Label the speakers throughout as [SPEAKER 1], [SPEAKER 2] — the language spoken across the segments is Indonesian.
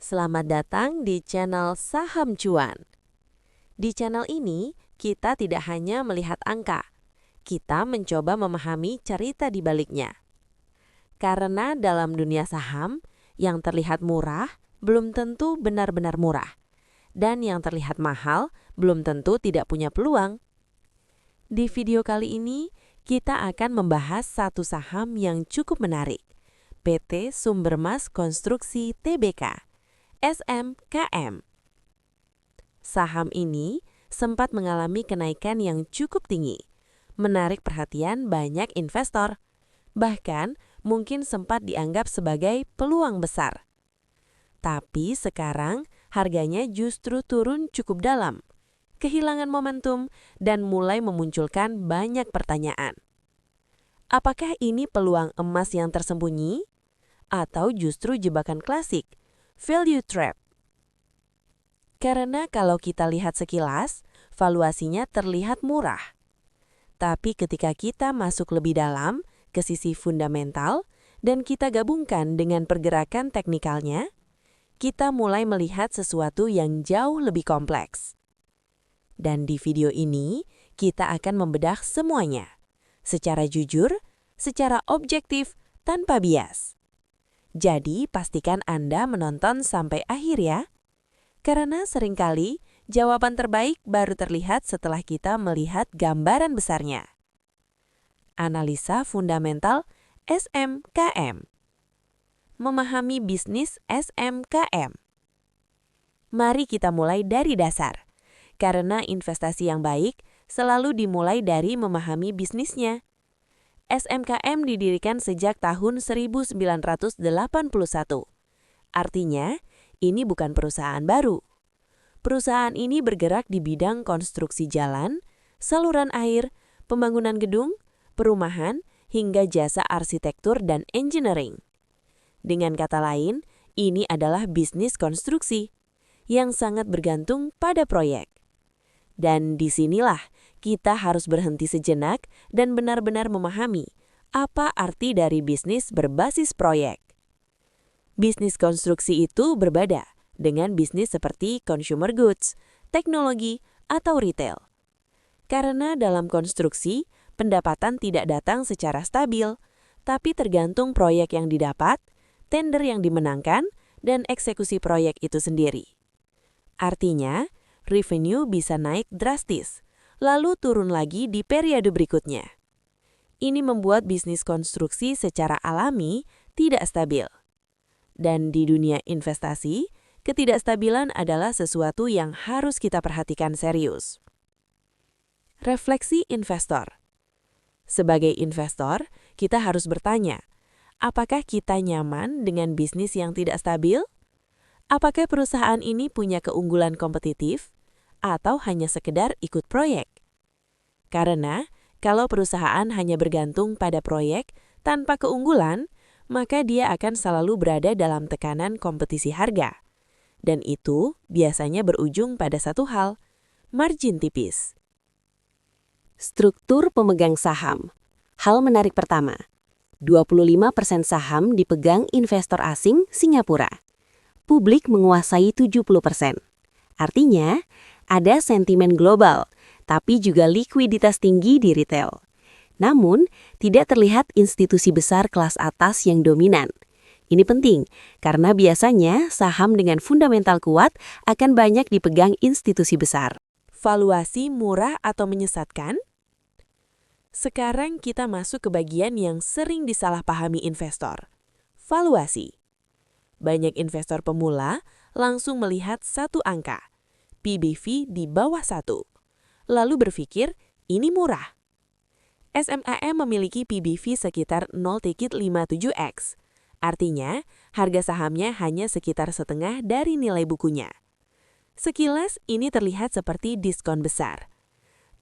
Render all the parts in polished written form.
[SPEAKER 1] Selamat datang di channel Saham Cuan. Di channel ini, kita tidak hanya melihat angka, kita mencoba memahami cerita di baliknya. Karena dalam dunia saham, yang terlihat murah belum tentu benar-benar murah, dan yang terlihat mahal belum tentu tidak punya peluang. Di video kali ini, kita akan membahas satu saham yang cukup menarik, PT Sumbermas Konstruksi Tbk, SMKM. Saham ini sempat mengalami kenaikan yang cukup tinggi, menarik perhatian banyak investor, bahkan mungkin sempat dianggap sebagai peluang besar. Tapi sekarang harganya justru turun cukup dalam, kehilangan momentum, dan mulai memunculkan banyak pertanyaan. Apakah ini peluang emas yang tersembunyi? Atau justru jebakan klasik, value trap? Karena kalau kita lihat sekilas, valuasinya terlihat murah. Tapi ketika kita masuk lebih dalam ke sisi fundamental dan kita gabungkan dengan pergerakan teknikalnya, kita mulai melihat sesuatu yang jauh lebih kompleks. Dan di video ini, kita akan membedah semuanya, secara jujur, secara objektif, tanpa bias. Jadi, pastikan Anda menonton sampai akhir ya. Karena seringkali, jawaban terbaik baru terlihat setelah kita melihat gambaran besarnya. Analisa fundamental SMKM. Memahami bisnis SMKM. Mari kita mulai dari dasar, karena investasi yang baik selalu dimulai dari memahami bisnisnya. SMKM didirikan sejak tahun 1981. Artinya, ini bukan perusahaan baru. Perusahaan ini bergerak di bidang konstruksi jalan, saluran air, pembangunan gedung, perumahan, hingga jasa arsitektur dan engineering. Dengan kata lain, ini adalah bisnis konstruksi yang sangat bergantung pada proyek. Dan disinilah kita harus berhenti sejenak dan benar-benar memahami apa arti dari bisnis berbasis proyek. Bisnis konstruksi itu berbeda dengan bisnis seperti consumer goods, teknologi, atau retail. Karena dalam konstruksi, pendapatan tidak datang secara stabil, tapi tergantung proyek yang didapat, tender yang dimenangkan, dan eksekusi proyek itu sendiri. Artinya, revenue bisa naik drastis, lalu turun lagi di periode berikutnya. Ini membuat bisnis konstruksi secara alami tidak stabil. Dan di dunia investasi, ketidakstabilan adalah sesuatu yang harus kita perhatikan serius. Refleksi investor. Sebagai investor, kita harus bertanya, apakah kita nyaman dengan bisnis yang tidak stabil? Apakah perusahaan ini punya keunggulan kompetitif? Atau hanya sekedar ikut proyek? Karena kalau perusahaan hanya bergantung pada proyek tanpa keunggulan, maka dia akan selalu berada dalam tekanan kompetisi harga. Dan itu biasanya berujung pada satu hal, margin tipis. Struktur pemegang saham. Hal menarik pertama, 25% saham dipegang investor asing Singapura. Publik menguasai 70%. Artinya, ada sentimen global, tapi juga likuiditas tinggi di retail. Namun, tidak terlihat institusi besar kelas atas yang dominan. Ini penting, karena biasanya saham dengan fundamental kuat akan banyak dipegang institusi besar. Valuasi murah atau menyesatkan? Sekarang kita masuk ke bagian yang sering disalahpahami investor. Valuasi. Banyak investor pemula langsung melihat satu angka, PBV di bawah 1, lalu berpikir ini murah. SMKM memiliki PBV sekitar 0,57x, artinya harga sahamnya hanya sekitar setengah dari nilai bukunya. Sekilas ini terlihat seperti diskon besar.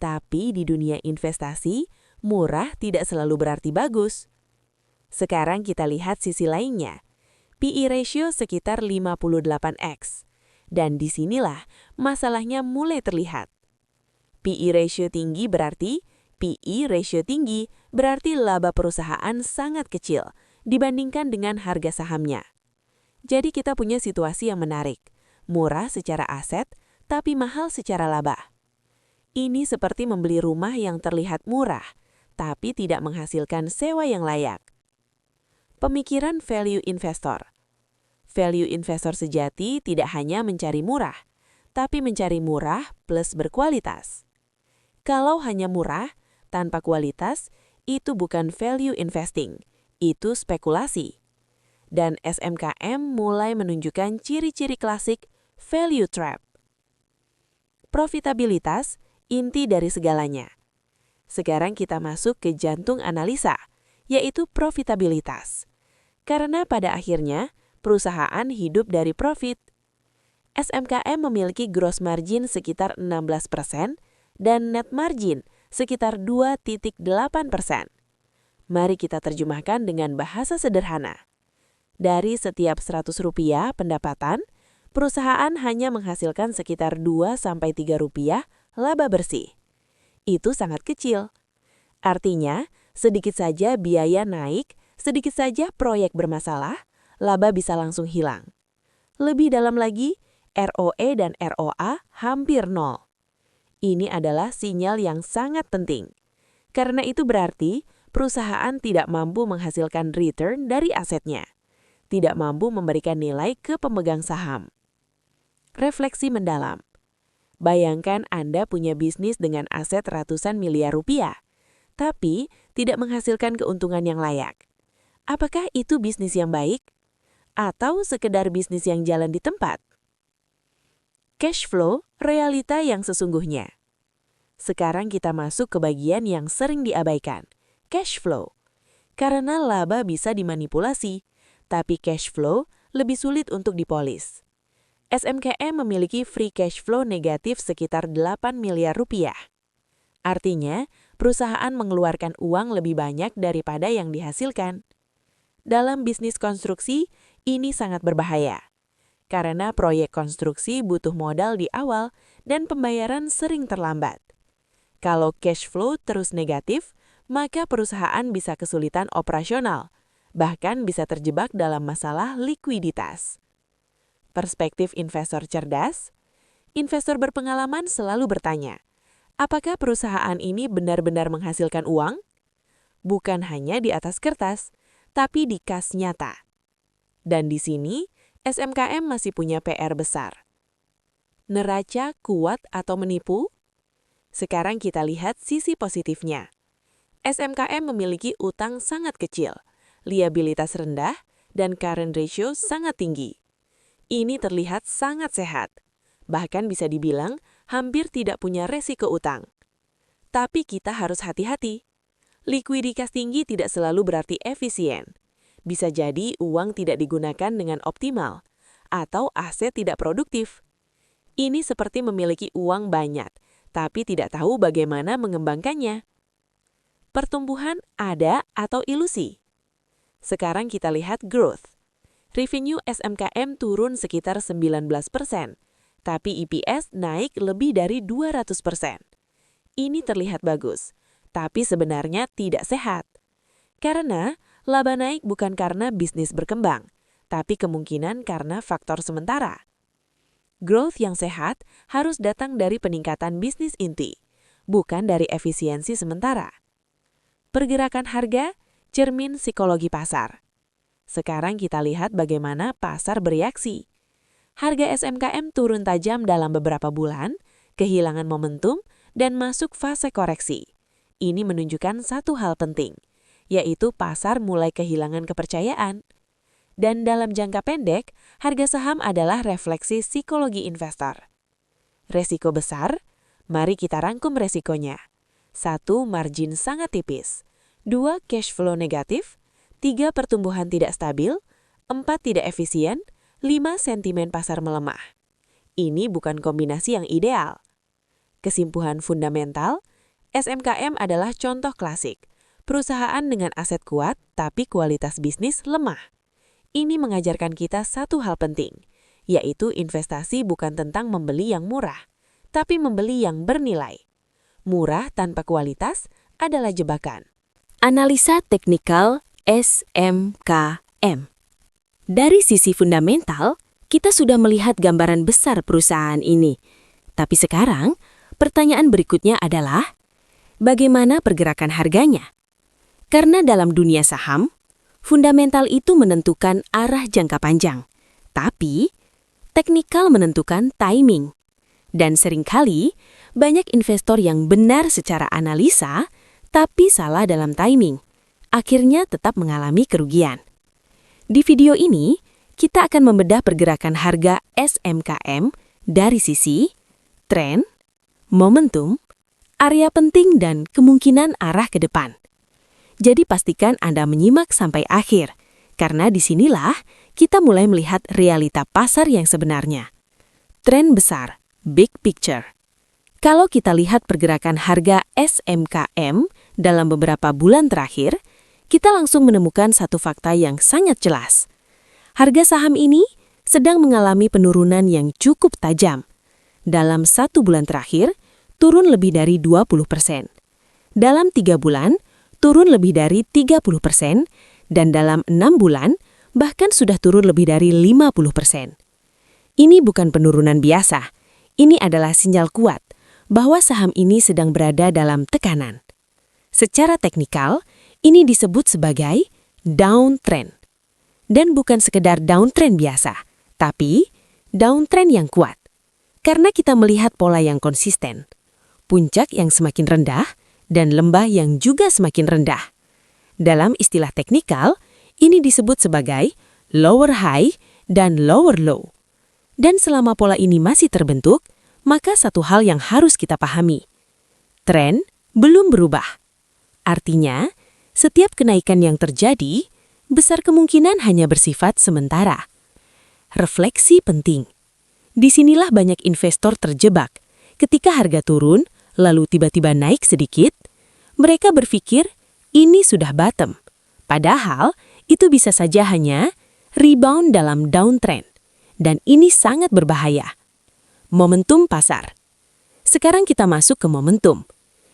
[SPEAKER 1] Tapi di dunia investasi, murah tidak selalu berarti bagus. Sekarang kita lihat sisi lainnya, PE ratio sekitar 58x. Dan disinilah masalahnya mulai terlihat. PE ratio tinggi berarti PE ratio tinggi berarti laba perusahaan sangat kecil dibandingkan dengan harga sahamnya. Jadi kita punya situasi yang menarik. Murah secara aset, tapi mahal secara laba. Ini seperti membeli rumah yang terlihat murah, tapi tidak menghasilkan sewa yang layak. Pemikiran value investor. Value investor sejati tidak hanya mencari murah, tapi mencari murah plus berkualitas. Kalau hanya murah, tanpa kualitas, itu bukan value investing, itu spekulasi. Dan SMKM mulai menunjukkan ciri-ciri klasik value trap. Profitabilitas, inti dari segalanya. Sekarang kita masuk ke jantung analisa, yaitu profitabilitas. Karena pada akhirnya, perusahaan hidup dari profit. SMKM memiliki gross margin sekitar 16% dan net margin sekitar 2,8%. Mari kita terjemahkan dengan bahasa sederhana. Dari setiap Rp100 pendapatan, perusahaan hanya menghasilkan sekitar 2-3 rupiah laba bersih. Itu sangat kecil. Artinya, sedikit saja biaya naik, sedikit saja proyek bermasalah, laba bisa langsung hilang. Lebih dalam lagi, ROE dan ROA hampir nol. Ini adalah sinyal yang sangat penting. Karena itu berarti perusahaan tidak mampu menghasilkan return dari asetnya. Tidak mampu memberikan nilai ke pemegang saham. Refleksi mendalam. Bayangkan Anda punya bisnis dengan aset ratusan miliar rupiah, tapi tidak menghasilkan keuntungan yang layak. Apakah itu bisnis yang baik? Atau sekedar bisnis yang jalan di tempat? Cash flow, realita yang sesungguhnya. Sekarang kita masuk ke bagian yang sering diabaikan, cash flow. Karena laba bisa dimanipulasi, tapi cash flow lebih sulit untuk dipolis. SMKM memiliki free cash flow negatif sekitar 8 miliar rupiah. Artinya, perusahaan mengeluarkan uang lebih banyak daripada yang dihasilkan. Dalam bisnis konstruksi, ini sangat berbahaya. Karena proyek konstruksi butuh modal di awal dan pembayaran sering terlambat. Kalau cash flow terus negatif, maka perusahaan bisa kesulitan operasional, bahkan bisa terjebak dalam masalah likuiditas. Perspektif investor cerdas, investor berpengalaman selalu bertanya, apakah perusahaan ini benar-benar menghasilkan uang? Bukan hanya di atas kertas, tapi di kas nyata. Dan di sini, SMKM masih punya PR besar. Neraca kuat atau menipu? Sekarang kita lihat sisi positifnya. SMKM memiliki utang sangat kecil, liabilitas rendah, dan current ratio sangat tinggi. Ini terlihat sangat sehat, bahkan bisa dibilang hampir tidak punya resiko utang. Tapi kita harus hati-hati. Likuiditas tinggi tidak selalu berarti efisien. Bisa jadi uang tidak digunakan dengan optimal, atau aset tidak produktif. Ini seperti memiliki uang banyak, tapi tidak tahu bagaimana mengembangkannya. Pertumbuhan ada atau ilusi? Sekarang kita lihat growth. Revenue SMKM turun sekitar 19%, tapi EPS naik lebih dari 200%. Ini terlihat bagus, tapi sebenarnya tidak sehat. Karena laba naik bukan karena bisnis berkembang, tapi kemungkinan karena faktor sementara. Growth yang sehat harus datang dari peningkatan bisnis inti, bukan dari efisiensi sementara. Pergerakan harga, cermin psikologi pasar. Sekarang kita lihat bagaimana pasar bereaksi. Harga SMKM turun tajam dalam beberapa bulan, kehilangan momentum, dan masuk fase koreksi. Ini menunjukkan satu hal penting, yaitu pasar mulai kehilangan kepercayaan. Dan dalam jangka pendek, harga saham adalah refleksi psikologi investor. Resiko besar? Mari kita rangkum resikonya. 1. Margin sangat tipis. 2. Cash flow negatif. 3. Pertumbuhan tidak stabil. 4. Tidak efisien. 5. Sentimen pasar melemah. Ini bukan kombinasi yang ideal. Kesimpulan fundamental, SMKM adalah contoh klasik. Perusahaan dengan aset kuat, tapi kualitas bisnis lemah. Ini mengajarkan kita satu hal penting, yaitu investasi bukan tentang membeli yang murah, tapi membeli yang bernilai. Murah tanpa kualitas adalah jebakan. Analisa teknikal SMKM.
[SPEAKER 2] Dari sisi fundamental, kita sudah melihat gambaran besar perusahaan ini. Tapi sekarang, pertanyaan berikutnya adalah, bagaimana pergerakan harganya? Karena dalam dunia saham, fundamental itu menentukan arah jangka panjang. Tapi, teknikal menentukan timing. Dan seringkali, banyak investor yang benar secara analisa, tapi salah dalam timing. Akhirnya tetap mengalami kerugian. Di video ini, kita akan membedah pergerakan harga SMKM dari sisi tren, momentum, area penting, dan kemungkinan arah ke depan. Jadi pastikan Anda menyimak sampai akhir, karena disinilah kita mulai melihat realita pasar yang sebenarnya. Tren besar, big picture. Kalau kita lihat pergerakan harga SMKM dalam beberapa bulan terakhir, kita langsung menemukan satu fakta yang sangat jelas. Harga saham ini sedang mengalami penurunan yang cukup tajam. Dalam 1 bulan terakhir, turun lebih dari 20%. Dalam 3 bulan, turun lebih dari 30%, dan dalam 6 bulan, bahkan sudah turun lebih dari 50%. Ini bukan penurunan biasa. Ini adalah sinyal kuat bahwa saham ini sedang berada dalam tekanan. Secara teknikal, ini disebut sebagai downtrend. Dan bukan sekedar downtrend biasa, tapi downtrend yang kuat. Karena kita melihat pola yang konsisten. Puncak yang semakin rendah dan lembah yang juga semakin rendah. Dalam istilah teknikal, ini disebut sebagai lower high dan lower low. Dan selama pola ini masih terbentuk, maka satu hal yang harus kita pahami. Tren belum berubah. Artinya, setiap kenaikan yang terjadi, besar kemungkinan hanya bersifat sementara. Refleksi penting. Disinilah banyak investor terjebak. Ketika harga turun, lalu tiba-tiba naik sedikit, mereka berpikir ini sudah bottom. Padahal, itu bisa saja hanya rebound dalam downtrend. Dan ini sangat berbahaya. Momentum pasar. Sekarang kita masuk ke momentum.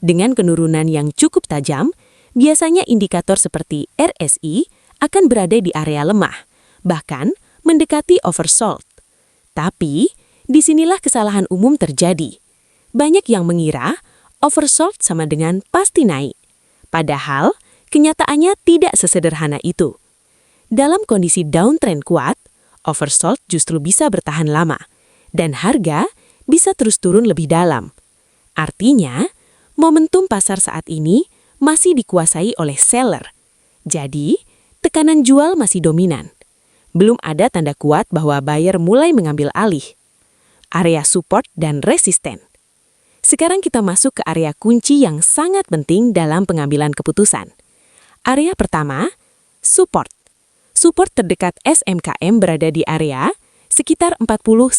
[SPEAKER 2] Dengan penurunan yang cukup tajam, biasanya indikator seperti RSI akan berada di area lemah, bahkan mendekati oversold. Tapi, disinilah kesalahan umum terjadi. Banyak yang mengira oversold sama dengan pasti naik. Padahal, kenyataannya tidak sesederhana itu. Dalam kondisi downtrend kuat, oversold justru bisa bertahan lama, dan harga bisa terus turun lebih dalam. Artinya, momentum pasar saat ini masih dikuasai oleh seller. Jadi, tekanan jual masih dominan. Belum ada tanda kuat bahwa buyer mulai mengambil alih. Area support dan resisten. Sekarang kita masuk ke area kunci yang sangat penting dalam pengambilan keputusan. Area pertama, support. Support terdekat SMKM berada di area sekitar 40-50.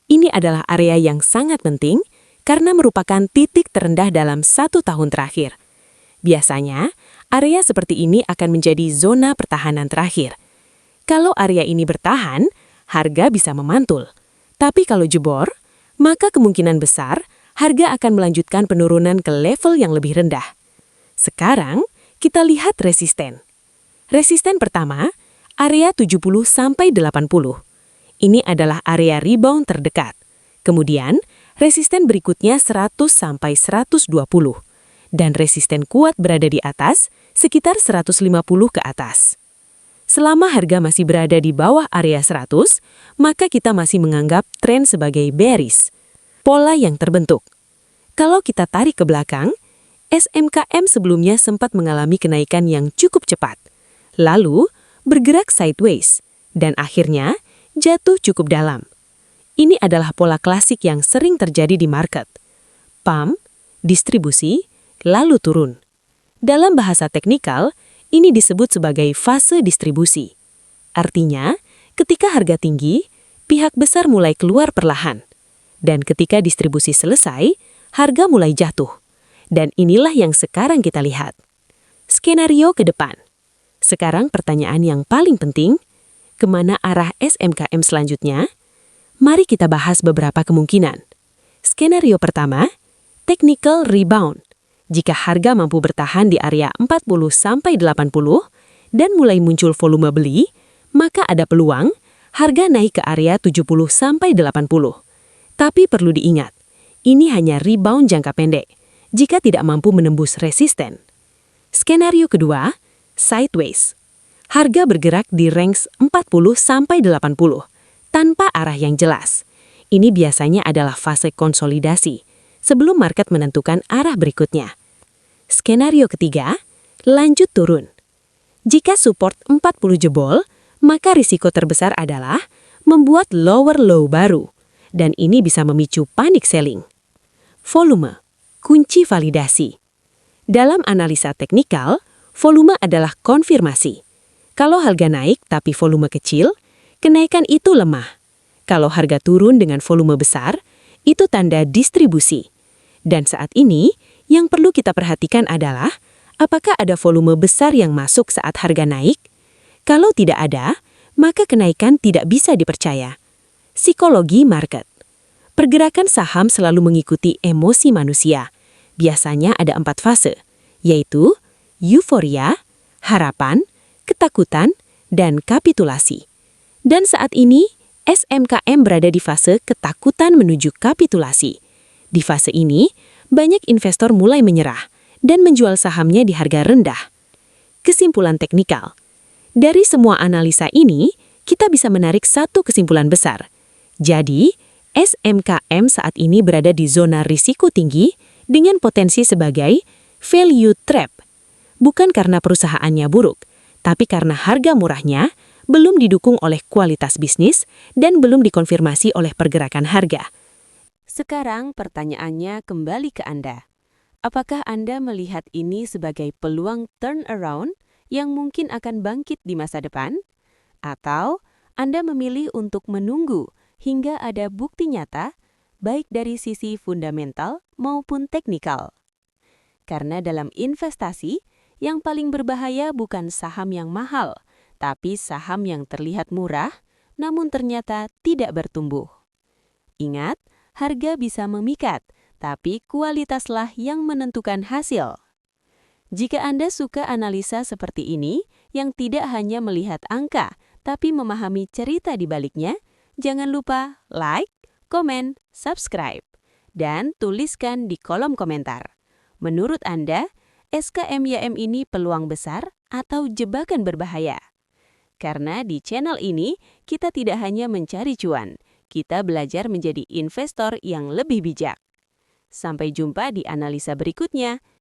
[SPEAKER 2] Ini adalah area yang sangat penting karena merupakan titik terendah dalam 1 tahun terakhir. Biasanya, area seperti ini akan menjadi zona pertahanan terakhir. Kalau area ini bertahan, harga bisa memantul. Tapi kalau jebor, maka kemungkinan besar harga akan melanjutkan penurunan ke level yang lebih rendah. Sekarang, kita lihat resisten. Resisten pertama, area 70-80. Ini adalah area rebound terdekat. Kemudian, resisten berikutnya 100-120. Dan resisten kuat berada di atas, sekitar 150 ke atas. Selama harga masih berada di bawah area 100, maka kita masih menganggap tren sebagai bearish. Pola yang terbentuk. Kalau kita tarik ke belakang, SMKM sebelumnya sempat mengalami kenaikan yang cukup cepat. Lalu, bergerak sideways, dan akhirnya jatuh cukup dalam. Ini adalah pola klasik yang sering terjadi di market. Pump, distribusi, lalu turun. Dalam bahasa teknikal, ini disebut sebagai fase distribusi. Artinya, ketika harga tinggi, pihak besar mulai keluar perlahan. Dan ketika distribusi selesai, harga mulai jatuh. Dan inilah yang sekarang kita lihat. Skenario ke depan. Sekarang pertanyaan yang paling penting, kemana arah SMKM selanjutnya? Mari kita bahas beberapa kemungkinan. Skenario pertama, technical rebound. Jika harga mampu bertahan di area 40-80, dan mulai muncul volume beli, maka ada peluang harga naik ke area 70-80. Tapi perlu diingat, ini hanya rebound jangka pendek jika tidak mampu menembus resisten. Skenario kedua, sideways. Harga bergerak di range 40-80 tanpa arah yang jelas. Ini biasanya adalah fase konsolidasi sebelum market menentukan arah berikutnya. Skenario ketiga, lanjut turun. Jika support 40 jebol, maka risiko terbesar adalah membuat lower low baru, dan ini bisa memicu panic selling. Volume, kunci validasi. Dalam analisa teknikal, volume adalah konfirmasi. Kalau harga naik tapi volume kecil, kenaikan itu lemah. Kalau harga turun dengan volume besar, itu tanda distribusi. Dan saat ini, yang perlu kita perhatikan adalah apakah ada volume besar yang masuk saat harga naik? Kalau tidak ada, maka kenaikan tidak bisa dipercaya. Psikologi market. Pergerakan saham selalu mengikuti emosi manusia. Biasanya ada 4 fase, yaitu euforia, harapan, ketakutan, dan kapitulasi. Dan saat ini, SMKM berada di fase ketakutan menuju kapitulasi. Di fase ini, banyak investor mulai menyerah dan menjual sahamnya di harga rendah. Kesimpulan teknikal. Dari semua analisa ini, kita bisa menarik satu kesimpulan besar. Jadi, SMKM saat ini berada di zona risiko tinggi dengan potensi sebagai value trap. Bukan karena perusahaannya buruk, tapi karena harga murahnya belum didukung oleh kualitas bisnis dan belum dikonfirmasi oleh pergerakan harga.
[SPEAKER 1] Sekarang pertanyaannya kembali ke Anda. Apakah Anda melihat ini sebagai peluang turnaround yang mungkin akan bangkit di masa depan? Atau Anda memilih untuk menunggu hingga ada bukti nyata, baik dari sisi fundamental maupun teknikal? Karena dalam investasi, yang paling berbahaya bukan saham yang mahal, tapi saham yang terlihat murah, namun ternyata tidak bertumbuh. Ingat, harga bisa memikat, tapi kualitaslah yang menentukan hasil. Jika Anda suka analisa seperti ini, yang tidak hanya melihat angka, tapi memahami cerita di baliknya, jangan lupa like, komen, subscribe, dan tuliskan di kolom komentar. Menurut Anda, SKMYM ini peluang besar atau jebakan berbahaya? Karena di channel ini, kita tidak hanya mencari cuan, kita belajar menjadi investor yang lebih bijak. Sampai jumpa di analisa berikutnya.